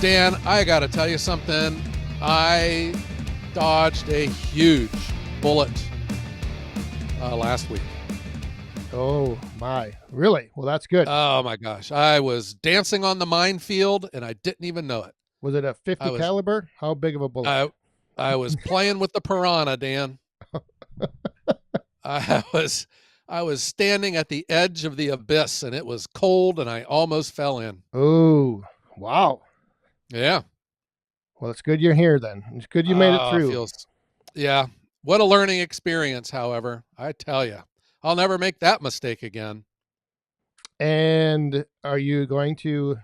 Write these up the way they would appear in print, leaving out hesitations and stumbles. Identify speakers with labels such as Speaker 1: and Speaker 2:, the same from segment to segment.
Speaker 1: Dan, I got to tell you something. I dodged a huge bullet last week.
Speaker 2: Oh, my. Really? Well, that's good.
Speaker 1: Oh, my gosh. I was dancing on the minefield, and I didn't even know it.
Speaker 2: Was it a 50 caliber? How big of a bullet?
Speaker 1: I was playing with the piranha, Dan. I was standing at the edge of the abyss, and it was cold, and I almost fell in.
Speaker 2: Oh, wow.
Speaker 1: Yeah.
Speaker 2: Well, it's good you're here then. It's good you made it through.
Speaker 1: Yeah. What a learning experience, however. I tell you, I'll never make that mistake again.
Speaker 2: And are you going to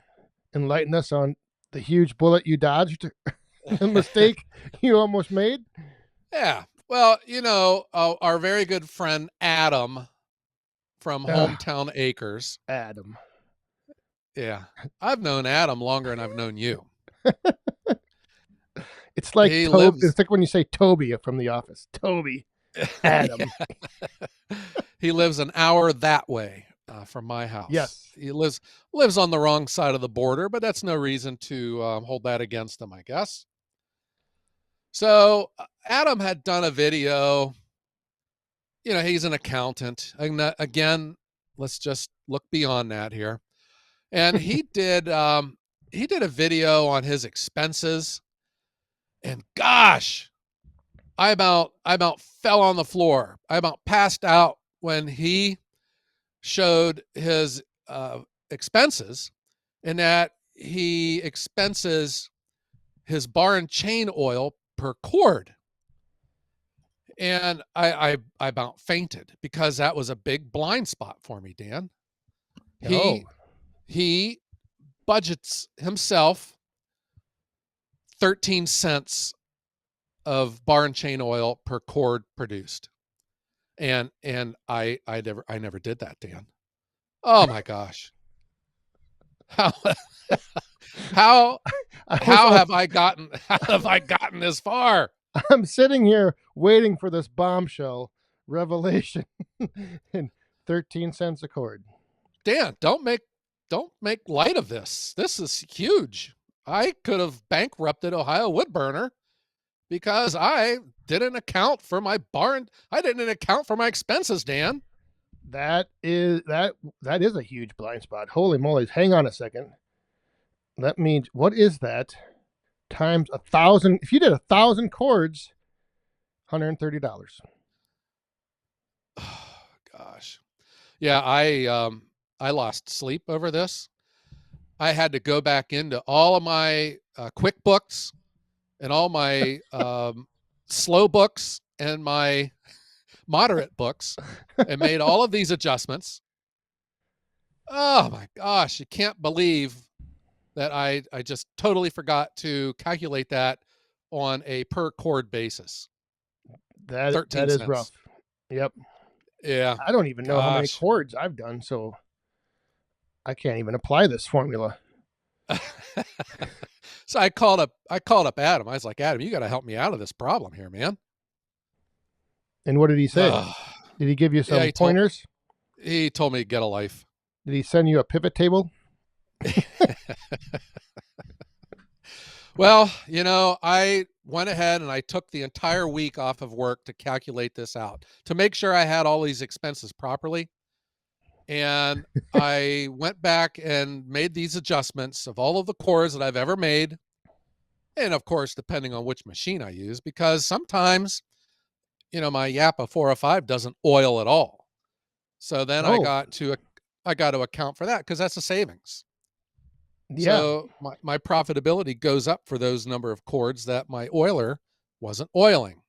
Speaker 2: enlighten us on the huge bullet you dodged? The mistake you almost made?
Speaker 1: Yeah. Well, our very good friend Adam from Hometown Acres.
Speaker 2: Adam.
Speaker 1: Yeah. I've known Adam longer than I've known you.
Speaker 2: It's like it's like when you say Toby from The Office. Toby. Adam.
Speaker 1: He lives an hour that way from my house.
Speaker 2: Yes.
Speaker 1: He lives on the wrong side of the border, but that's no reason to hold that against him, I guess. So Adam had done a video. He's an accountant. Again, let's just look beyond that here. And he did a video on his expenses. And gosh, I about fell on the floor. I about passed out when he showed his expenses, and that he expenses his bar and chain oil per cord. And I about fainted because that was a big blind spot for me, Dan. He budgets himself 13 cents of bar and chain oil per cord produced. And I never did that, Dan. Oh my gosh. How have I gotten this far?
Speaker 2: I'm sitting here waiting for this bombshell revelation and 13 cents a cord.
Speaker 1: Dan, don't make light of this. This is huge. I could have bankrupted Ohio Wood Burner because I didn't account for my I didn't account for my expenses, Dan.
Speaker 2: That is a huge blind spot. Holy moly. Hang on a second. That means, what is that? Times 1,000. If you did 1,000 cords, $130.
Speaker 1: Oh, gosh. Yeah, I lost sleep over this. I had to go back into all of my QuickBooks and all my slow books and my moderate books and made all of these adjustments. Oh my gosh, you can't believe that I just totally forgot to calculate that on a per cord basis.
Speaker 2: That is rough. Yep.
Speaker 1: Yeah.
Speaker 2: I don't even know how many cords I've done, so I can't even apply this formula.
Speaker 1: So I called up Adam. I was like, Adam, you got to help me out of this problem here, man.
Speaker 2: And what did he say? Did he give you some pointers?
Speaker 1: He told me to get a life.
Speaker 2: Did he send you a pivot table?
Speaker 1: Well, I went ahead and I took the entire week off of work to calculate this out, to make sure I had all these expenses properly. And I went back and made these adjustments of all of the cords that I've ever made. And of course, depending on which machine I use, because sometimes, my Yappa 405 doesn't oil at all. So then I got to account for that because that's a savings. Yeah. So my profitability goes up for those number of cords that my oiler wasn't oiling.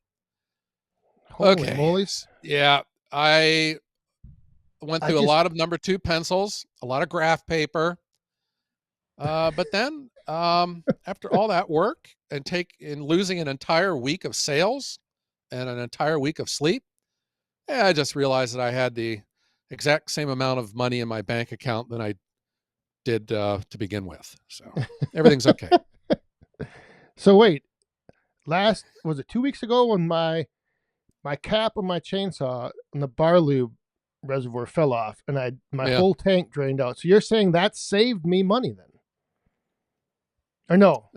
Speaker 2: Holy
Speaker 1: okay.
Speaker 2: Mollies.
Speaker 1: Yeah. I went through a lot of number 2 pencils, a lot of graph paper. But then after all that work and losing an entire week of sales and an entire week of sleep, I just realized that I had the exact same amount of money in my bank account than I did to begin with. So everything's okay.
Speaker 2: So wait, was it 2 weeks ago when my cap on my chainsaw and the bar lube reservoir fell off and my whole tank drained out? So you're saying that saved me money then? Or no?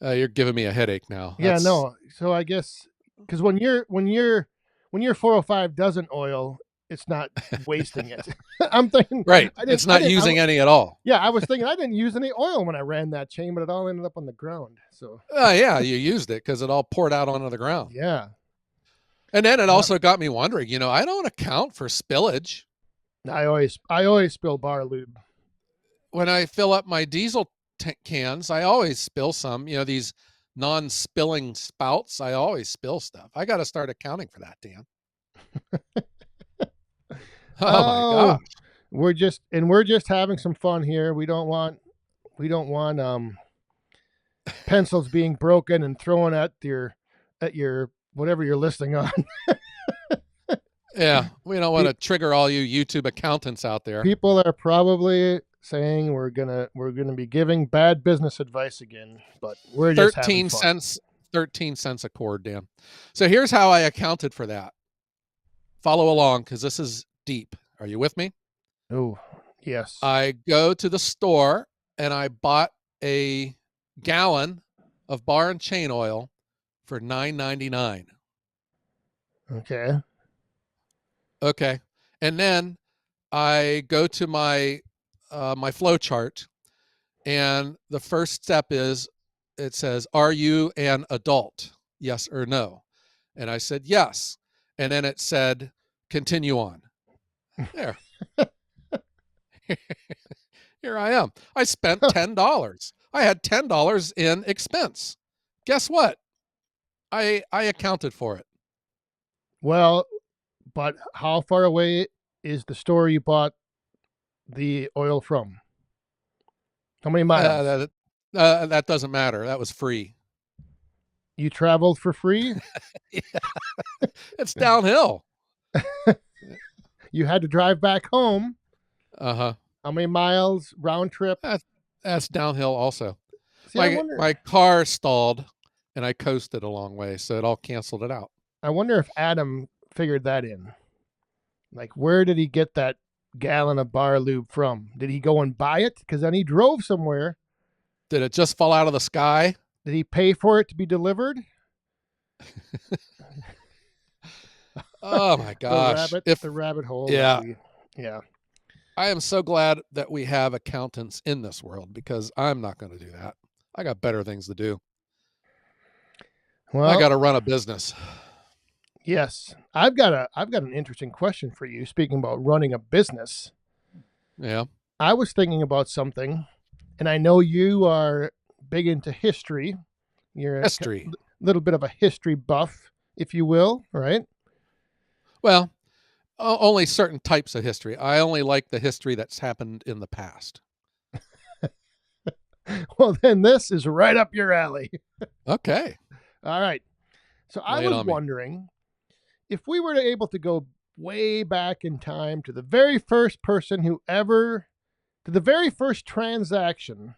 Speaker 1: You're giving me a headache now.
Speaker 2: Yeah, no. So I guess because when your 405 doesn't oil, it's not wasting it. I'm thinking
Speaker 1: Right.
Speaker 2: I didn't
Speaker 1: It's
Speaker 2: I
Speaker 1: not
Speaker 2: didn't I,
Speaker 1: using any at all.
Speaker 2: yeah, I was thinking I didn't use any oil when I ran that chain, but it all ended up on the ground. So
Speaker 1: Yeah, you used it because it all poured out onto the ground.
Speaker 2: yeah.
Speaker 1: And then it
Speaker 2: Yeah.
Speaker 1: also got me wondering, I don't account for spillage.
Speaker 2: I always spill bar lube.
Speaker 1: When I fill up my diesel cans, I always spill some. These non-spilling spouts, I always spill stuff. I got to start accounting for that, Dan. Oh my
Speaker 2: Oh,
Speaker 1: gosh.
Speaker 2: we're just having some fun here. We don't want pencils being broken and thrown at your whatever you're listing on.
Speaker 1: Yeah, we don't want to trigger all you YouTube accountants out there.
Speaker 2: People are probably saying we're gonna be giving bad business advice again, but we're just having fun.
Speaker 1: 13 cents a cord, Dan. So here's how I accounted for that. Follow along because this is deep. Are you with me?
Speaker 2: Oh, yes.
Speaker 1: I go to the store and I bought a gallon of bar and chain oil for $9.99.
Speaker 2: Okay.
Speaker 1: Okay. And then I go to my my flow chart, and the first step is it says, "Are you an adult? Yes or no?" And I said yes. And then it said, "Continue on." There. Here I am. I spent $10. I had $10 in expense. Guess what? I accounted for it.
Speaker 2: Well, but how far away is the store you bought the oil from? How many miles?
Speaker 1: That doesn't matter. That was free.
Speaker 2: You traveled for free?
Speaker 1: Yeah. It's downhill.
Speaker 2: You had to drive back home.
Speaker 1: Uh-huh.
Speaker 2: How many miles round trip?
Speaker 1: That's downhill also.
Speaker 2: See,
Speaker 1: My car stalled and I coasted a long way, so it all canceled it out.
Speaker 2: I wonder if Adam figured that in. Like, where did he get that gallon of bar lube from? Did he go and buy it? Because then he drove somewhere.
Speaker 1: Did it just fall out of the sky?
Speaker 2: Did he pay for it to be delivered?
Speaker 1: Oh my gosh.
Speaker 2: The rabbit hole.
Speaker 1: Yeah.
Speaker 2: Yeah.
Speaker 1: I am so glad that we have accountants in this world because I'm not going to do that. I got better things to do.
Speaker 2: Well,
Speaker 1: I got to run a business.
Speaker 2: Yes. I've got an interesting question for you. Speaking about running a business.
Speaker 1: Yeah.
Speaker 2: I was thinking about something, and I know you are big into history. You're a little bit of a history buff, if you will, right?
Speaker 1: Well, only certain types of history. I only like the history that's happened in the past.
Speaker 2: Well, then this is right up your alley.
Speaker 1: Okay.
Speaker 2: All right. So I was wondering if we were able to go way back in time to the very first person to the very first transaction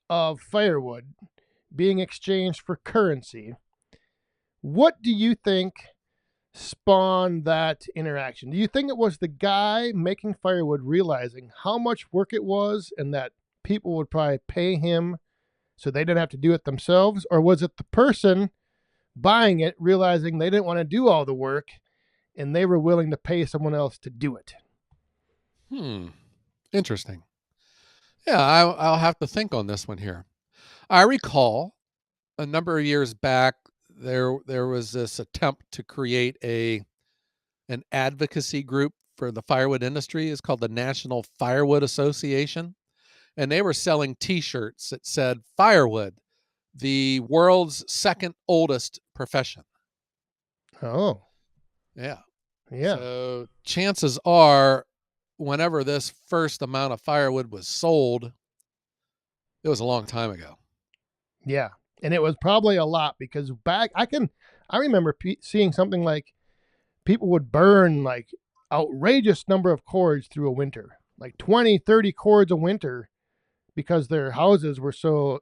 Speaker 2: of firewood being exchanged for currency, what do you think spawned that interaction? Do you think it was the guy making firewood realizing how much work it was and that people would probably pay him so they didn't have to do it themselves? Or was it the person buying it realizing they didn't want to do all the work and they were willing to pay someone else to do it?
Speaker 1: Interesting. Yeah, I'll have to think on this one here. I recall a number of years back, there was this attempt to create an advocacy group for the firewood industry. It's called the National Firewood Association. And they were selling T-shirts that said firewood, the world's second oldest profession.
Speaker 2: Oh.
Speaker 1: Yeah.
Speaker 2: Yeah.
Speaker 1: So chances are, whenever this first amount of firewood was sold, it was a long time ago.
Speaker 2: Yeah. And it was probably a lot because I remember seeing something like people would burn like outrageous number of cords through a winter, like 20, 30 cords a winter because their houses were so,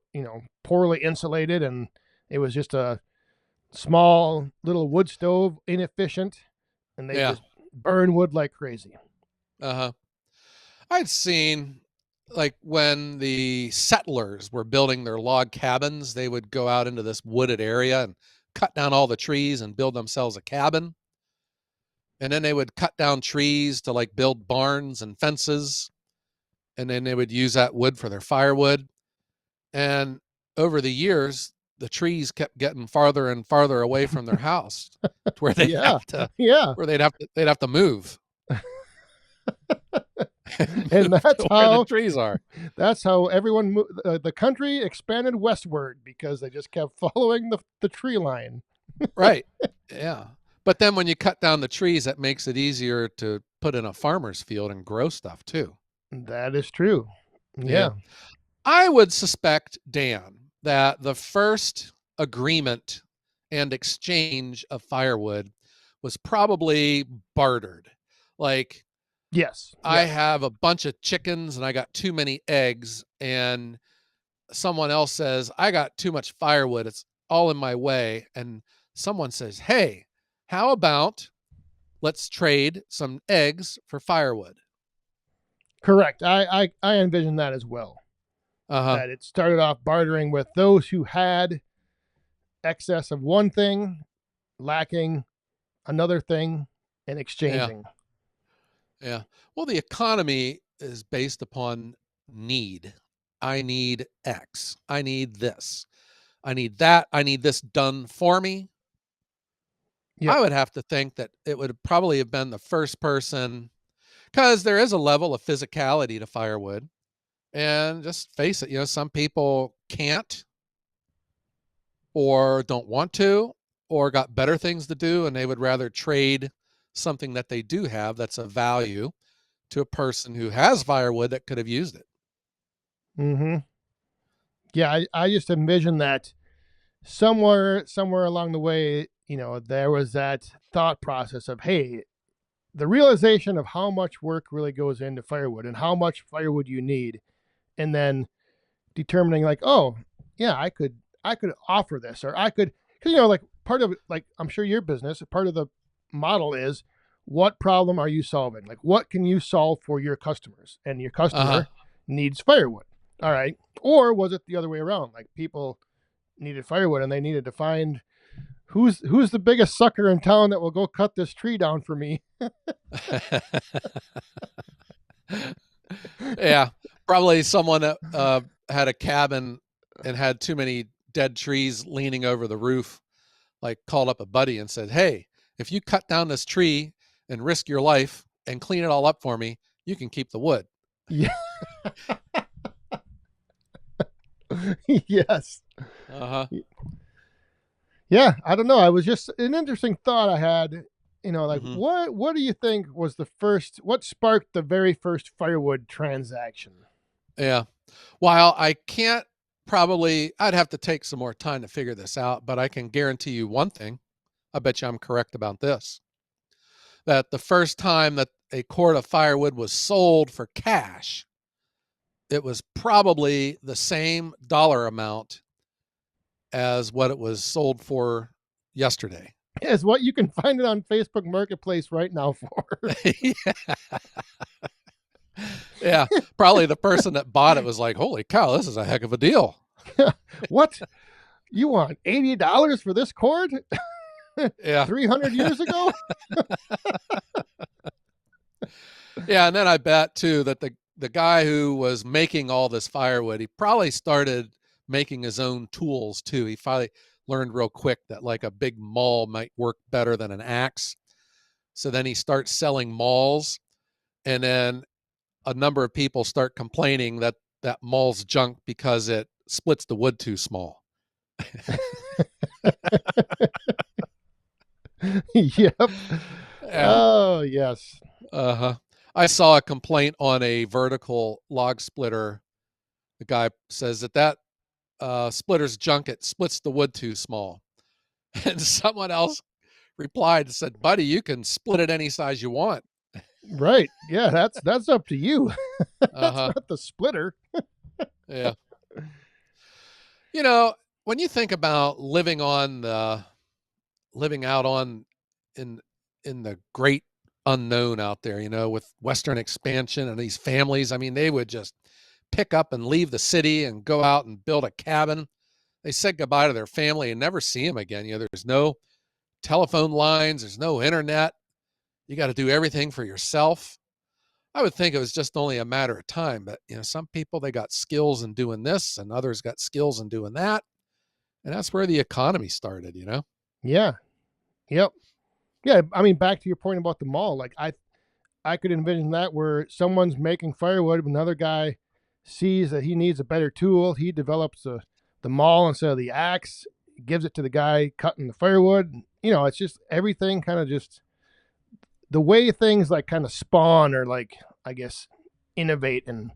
Speaker 2: poorly insulated and it was just a small little wood stove, inefficient, and they just burn wood like crazy.
Speaker 1: I'd seen like when the settlers were building their log cabins, they would go out into this wooded area and cut down all the trees and build themselves a cabin. And then they would cut down trees to like build barns and fences. And then they would use that wood for their firewood. And over the years, the trees kept getting farther and farther away from their house to where they'd
Speaker 2: Yeah.
Speaker 1: have to
Speaker 2: Yeah.
Speaker 1: they'd have to move
Speaker 2: And
Speaker 1: move
Speaker 2: that's
Speaker 1: to where the
Speaker 2: how
Speaker 1: trees are.
Speaker 2: everyone the country expanded westward because they just kept following the tree line.
Speaker 1: Right. Yeah. But then when you cut down the trees, that makes it easier to put in a farmer's field and grow stuff too.
Speaker 2: That is true.
Speaker 1: Yeah.
Speaker 2: Yeah.
Speaker 1: I would suspect, Dan, that the first agreement and exchange of firewood was probably bartered. Like,
Speaker 2: Yes.
Speaker 1: I
Speaker 2: Yes.
Speaker 1: have a bunch of chickens and I got too many eggs, and someone else says, I got too much firewood. It's all in my way. And someone says, hey, how about let's trade some eggs for firewood?
Speaker 2: Correct. I envision that as well.
Speaker 1: Uh-huh.
Speaker 2: That it started off bartering with those who had excess of one thing, lacking another thing, and
Speaker 1: Yeah.
Speaker 2: exchanging.
Speaker 1: Yeah. Well, the economy is based upon need. I need X. I need this. I need that. I need this done for me.
Speaker 2: Yep.
Speaker 1: I would have to think that it would probably have been the first person, because there is a level of physicality to firewood. And just face it, some people can't or don't want to or got better things to do, and they would rather trade something that they do have that's of value to a person who has firewood that could have used it.
Speaker 2: Mm-hmm. Yeah, I just envision that somewhere along the way, there was that thought process of, hey, the realization of how much work really goes into firewood and how much firewood you need, and then determining like, oh, yeah, I could offer this, or I could, because like part of, like, I'm sure your business, part of the model is, what problem are you solving? Like, what can you solve for your customers? And your
Speaker 1: Uh-huh.
Speaker 2: customer needs firewood. All right. Or was it the other way around? Like, people needed firewood and they needed to find who's the biggest sucker in town that will go cut this tree down for me.
Speaker 1: Yeah. Probably someone that had a cabin and had too many dead trees leaning over the roof, like called up a buddy and said, hey, if you cut down this tree and risk your life and clean it all up for me, you can keep the wood.
Speaker 2: Yeah. Yes.
Speaker 1: Uh-huh.
Speaker 2: Yeah, I don't know. I was just an interesting thought I had. Like,
Speaker 1: Mm-hmm.
Speaker 2: what do you think was what sparked the very first firewood transaction?
Speaker 1: Yeah. While I can't I'd have to take some more time to figure this out, but I can guarantee you one thing. I bet you I'm correct about this. That the first time that a cord of firewood was sold for cash, it was probably the same dollar amount as what it was sold for yesterday.
Speaker 2: Is what you can find it on Facebook Marketplace right now for.
Speaker 1: Yeah. Yeah. Probably the person that bought it was like, holy cow, this is a heck of a deal.
Speaker 2: What? You want $80 for this cord?
Speaker 1: Yeah.
Speaker 2: 300 years ago?
Speaker 1: Yeah. And then I bet too that the guy who was making all this firewood, he probably started making his own tools too. He finally learned real quick that like a big maul might work better than an axe. So then he starts selling mauls, and then a number of people start complaining that that maul's junk because it splits the wood too small.
Speaker 2: Yep.
Speaker 1: Yeah.
Speaker 2: Oh, yes.
Speaker 1: Uh-huh. I saw a complaint on a vertical log splitter. The guy says that splitter's junk, it splits the wood too small. And someone else replied and said, buddy, you can split it any size you want.
Speaker 2: Right. Yeah, that's up to you. That's
Speaker 1: Uh-huh.
Speaker 2: not the splitter.
Speaker 1: Yeah. When you think about living out on in the great unknown out there, with Western expansion and these families, I mean, they would just pick up and leave the city and go out and build a cabin. They said goodbye to their family and never see them again. There's no telephone lines, there's no internet. You got to do everything for yourself. I would think it was just only a matter of time, but some people, they got skills in doing this and others got skills in doing that. And that's where the economy started.
Speaker 2: Yeah. Yep. Yeah. I mean, back to your point about the mall, like I could envision that where someone's making firewood, another guy sees that he needs a better tool. He develops the maul instead of the axe, gives it to the guy cutting the firewood. It's just everything kind of just the way things like kind of spawn or like, I guess, innovate and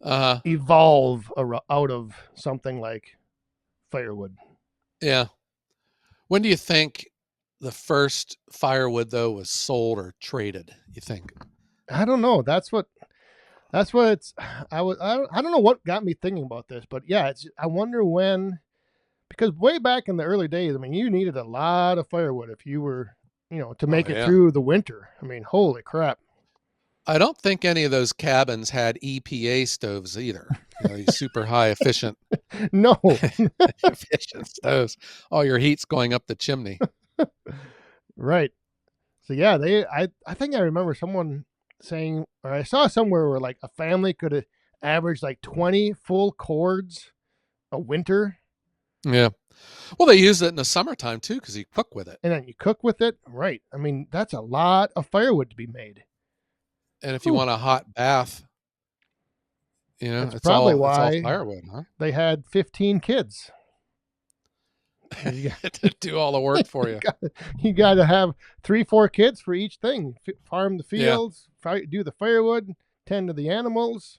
Speaker 2: evolve out of something like firewood.
Speaker 1: Yeah. When do you think the first firewood, though, was sold or traded, you think?
Speaker 2: I don't know. That's what it's, I don't know what got me thinking about this, but yeah, I wonder when, because way back in the early days, I mean, you needed a lot of firewood if you were, to make it through the winter. I mean, holy crap.
Speaker 1: I don't think any of those cabins had EPA stoves either. These super high efficient
Speaker 2: No.
Speaker 1: efficient stoves. All your heat's going up the chimney.
Speaker 2: Right. So yeah, I think I remember someone saying, or I saw somewhere where like a family could average like 20 full cords a winter.
Speaker 1: Yeah. Well, they use it in the summertime too, because you cook with it.
Speaker 2: And then you cook with it. Right. I mean, that's a lot of firewood to be made.
Speaker 1: And if you want a hot bath,
Speaker 2: that's
Speaker 1: it's
Speaker 2: probably
Speaker 1: all
Speaker 2: why
Speaker 1: firewood, huh?
Speaker 2: They had 15 kids.
Speaker 1: To do all the work for you.
Speaker 2: You got to have 3-4 kids for each thing. Farm the fields, do the firewood, tend to the animals.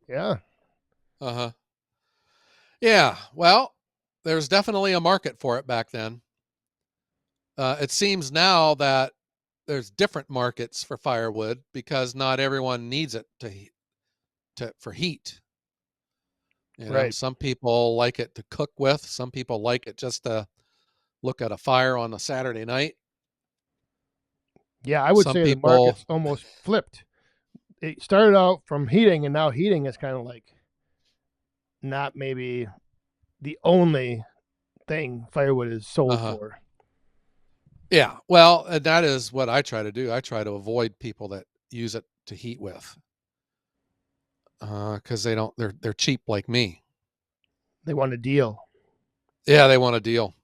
Speaker 2: Yeah.
Speaker 1: Uh-huh. Yeah. Well, there's definitely a market for it back then. It seems now that there's different markets for firewood because not everyone needs it for heat.
Speaker 2: Right.
Speaker 1: Some people like it to cook with. Some people like it just to look at a fire on a Saturday night.
Speaker 2: Yeah, I would say the market's almost flipped. It started out from heating, and now heating is kind of like not maybe the only thing firewood is sold for.
Speaker 1: Yeah, well, that is what I try to do. I try to avoid people that use it to heat with, because they're cheap like me.
Speaker 2: They want a deal.
Speaker 1: Yeah, they want a deal.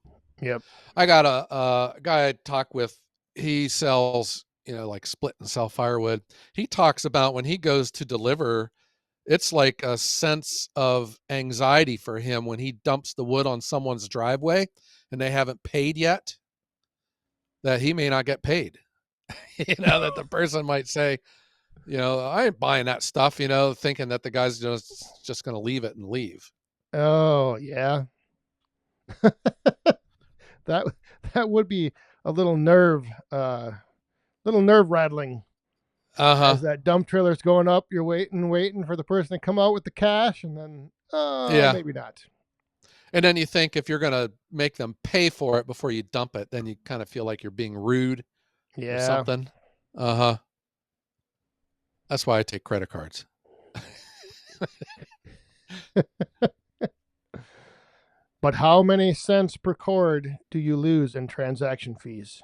Speaker 2: Yep.
Speaker 1: I got a guy I talk with. He sells, like split and sell firewood. He talks about when he goes to deliver, it's like a sense of anxiety for him when he dumps the wood on someone's driveway and they haven't paid yet, that he may not get paid. That the person might say, I ain't buying that stuff, thinking that the guy's just going to leave it and leave.
Speaker 2: Oh, yeah. that would be a little nerve rattling. As that dump trailer's going up, you're waiting for the person to come out with the cash, and then maybe not.
Speaker 1: And then you think if you're going to make them pay for it before you dump it, then you kind of feel like you're being rude or something. That's why I take credit cards.
Speaker 2: But how many cents per cord do you lose in transaction fees?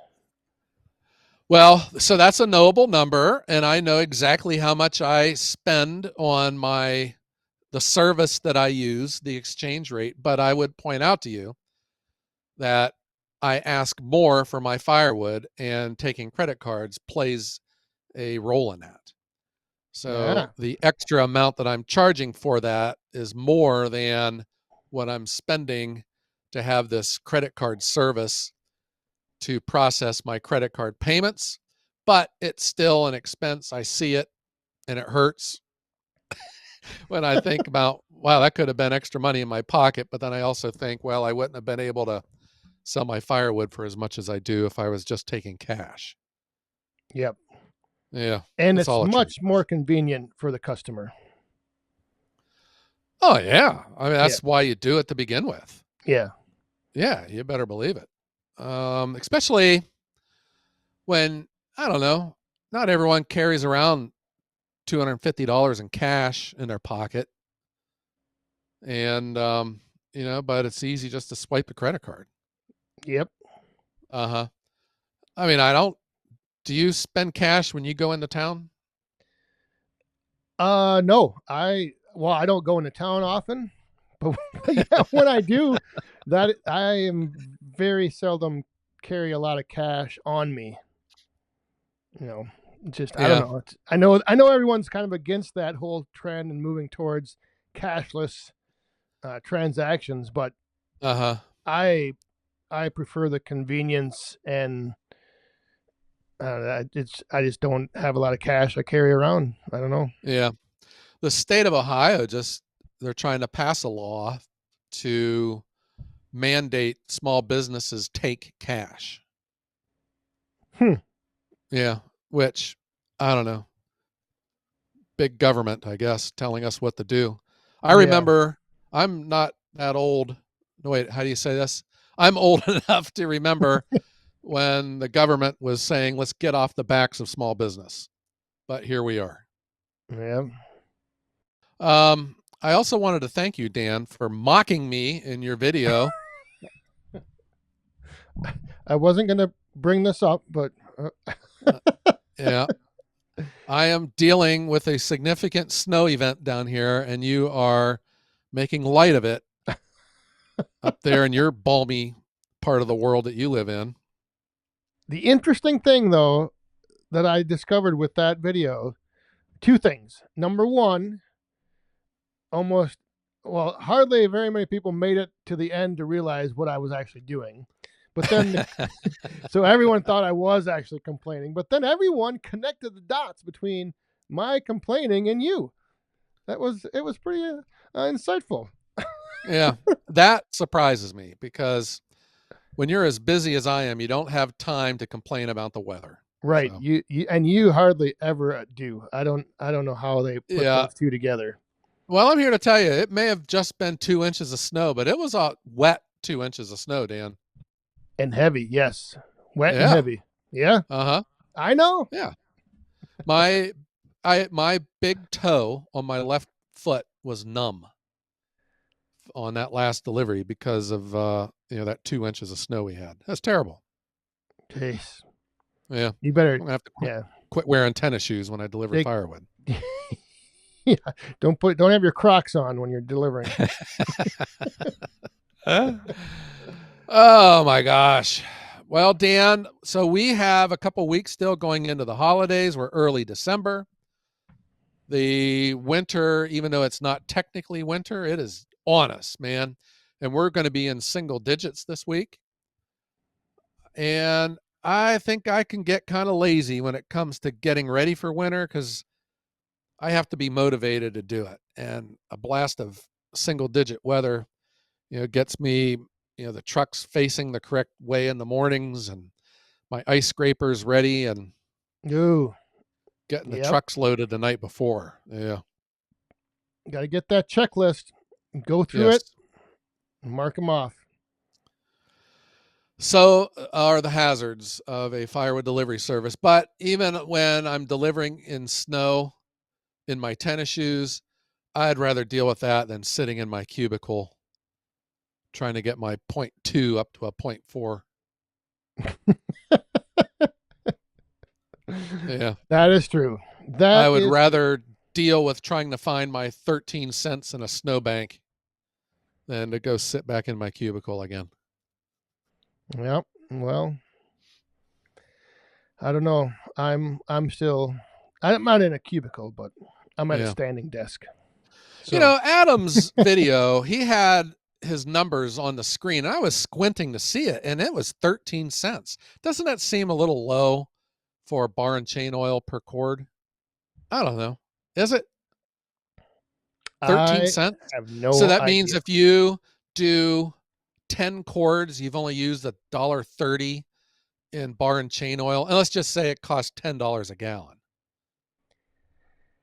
Speaker 1: Well, so that's a knowable number, and I know exactly how much I spend on the service that I use, the exchange rate. But I would point out to you that I ask more for my firewood, and taking credit cards plays a role in that. So the extra amount that I'm charging for that is more than what I'm spending to have this credit card service to process my credit card payments, but it's still an expense. I see it and it hurts when I think about, wow, that could have been extra money in my pocket. But then I also think, well, I wouldn't have been able to sell my firewood for as much as I do if I was just taking cash.
Speaker 2: Yep.
Speaker 1: Yeah.
Speaker 2: And it's much more convenient for the customer.
Speaker 1: Oh, yeah. I mean, that's why you do it to begin with.
Speaker 2: Yeah.
Speaker 1: Yeah, you better believe it. Especially when, I don't know, not everyone carries around $250 in cash in their pocket. And, but it's easy just to swipe the credit card.
Speaker 2: Yep.
Speaker 1: Uh-huh. I mean, do you spend cash when you go into town?
Speaker 2: No, I don't go into town often, but yeah, when I do, that I am very seldom carry a lot of cash on me. I don't know. I know everyone's kind of against that whole trend and moving towards cashless transactions, but I prefer the convenience, and I just don't have a lot of cash I carry around. I don't know.
Speaker 1: Yeah. The state of Ohio they're trying to pass a law to mandate small businesses take cash. Yeah, which I don't know. Big government, I guess, telling us what to do. I remember, I'm not that old. No, wait, how do you say this? I'm old enough to remember when the government was saying, let's get off the backs of small business. But here we are.
Speaker 2: Yeah.
Speaker 1: I also wanted to thank you, Dan, for mocking me in your video.
Speaker 2: I wasn't going to bring this up, but
Speaker 1: yeah. I am dealing with a significant snow event down here, and you are making light of it up there in your balmy part of the world that you live in.
Speaker 2: The interesting thing, though, that I discovered with that video, two things. Number one, hardly very many people made it to the end to realize what I was actually doing. But then, so everyone thought I was actually complaining. But then everyone connected the dots between my complaining and you. It was pretty insightful.
Speaker 1: Yeah, that surprises me because when you're as busy as I am, you don't have time to complain about the weather.
Speaker 2: Right. So. You hardly ever do. I don't know how they put those two together.
Speaker 1: Well, I'm here to tell you, it may have just been 2 inches of snow, but it was a wet 2 inches of snow, Dan.
Speaker 2: And heavy, yes. Wet and heavy. Yeah.
Speaker 1: Uh-huh.
Speaker 2: I know.
Speaker 1: Yeah. My big toe on my left foot was numb on that last delivery because of that 2 inches of snow we had. That's terrible.
Speaker 2: Jeez.
Speaker 1: Yeah.
Speaker 2: You better
Speaker 1: I'm gonna have to quit wearing tennis shoes when I deliver firewood.
Speaker 2: Yeah. Don't have your Crocs on when you're delivering.
Speaker 1: Oh my gosh. Well, Dan, so we have a couple weeks still going into the holidays. We're early December. The winter, even though it's not technically winter, it is on us, man. And we're going to be in single digits this week. And I think I can get kind of lazy when it comes to getting ready for winter because I have to be motivated to do it. And a blast of single digit weather, gets me, the truck's facing the correct way in the mornings and my ice scraper's ready and getting the trucks loaded the night before. Yeah.
Speaker 2: Got to get that checklist, go through it, and mark them off.
Speaker 1: So are the hazards of a firewood delivery service. But even when I'm delivering in snow in my tennis shoes, I'd rather deal with that than sitting in my cubicle trying to get my 0.2 up to a 0.4. Yeah.
Speaker 2: That is true.
Speaker 1: I would rather deal with trying to find my 13 cents in a snowbank than to go sit back in my cubicle again.
Speaker 2: Yep. Well, I don't know. I'm not in a cubicle, but I'm at a standing desk.
Speaker 1: So. Adam's video, he had his numbers on the screen. I was squinting to see it, and it was 13 cents. Doesn't that seem a little low for bar and chain oil per cord? I don't know. Is it 13 cents?
Speaker 2: I have no
Speaker 1: So that
Speaker 2: idea.
Speaker 1: means if you do 10 cords, you've only used $1.30 in bar and chain oil. And let's just say it costs $10 a gallon.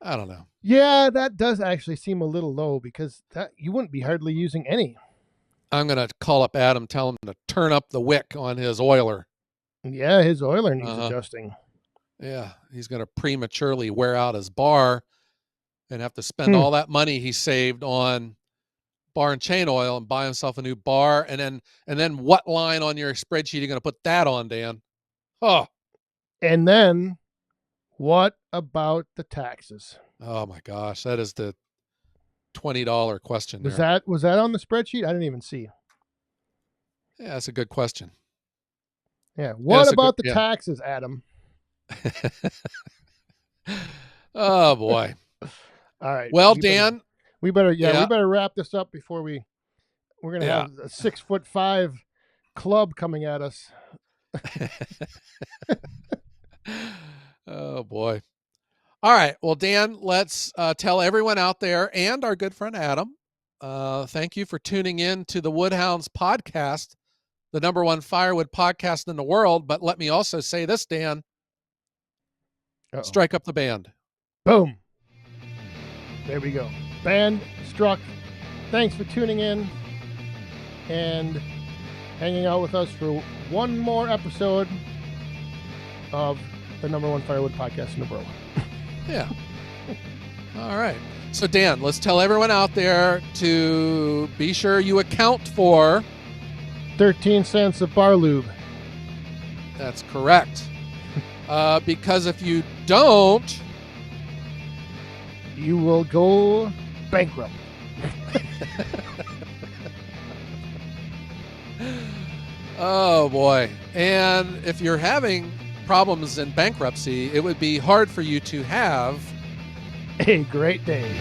Speaker 1: I don't know.
Speaker 2: Yeah, that does actually seem a little low because you wouldn't be hardly using any.
Speaker 1: I'm going to call up Adam, tell him to turn up the wick on his oiler.
Speaker 2: Yeah, his oiler needs adjusting.
Speaker 1: Yeah, he's going to prematurely wear out his bar and have to spend all that money he saved on bar and chain oil and buy himself a new bar. And then what line on your spreadsheet are you going to put that on, Dan? Oh.
Speaker 2: And then what about the taxes?
Speaker 1: Oh my gosh, that is the $20 question.
Speaker 2: Was that on the spreadsheet? I didn't even see.
Speaker 1: Yeah, that's a good question.
Speaker 2: Yeah. What about the taxes, Adam?
Speaker 1: Oh boy.
Speaker 2: All right.
Speaker 1: Well, Dan,
Speaker 2: we better wrap this up before we're gonna have a 6'5" club coming at us.
Speaker 1: Oh boy. All right. Well, Dan, let's tell everyone out there and our good friend Adam, thank you for tuning in to the Wood Hounds Podcast, the #1 firewood podcast in the world. But let me also say this, Dan. Strike up the band.
Speaker 2: Boom. There we go. Band struck. Thanks for tuning in and hanging out with us for one more episode of the #1 firewood podcast in the world.
Speaker 1: Yeah. All right. So, Dan, let's tell everyone out there to be sure you account for
Speaker 2: 13 cents of bar lube.
Speaker 1: That's correct. Because if you don't,
Speaker 2: you will go bankrupt.
Speaker 1: Oh boy. And if you're having problems in bankruptcy, it would be hard for you to have
Speaker 2: a great day.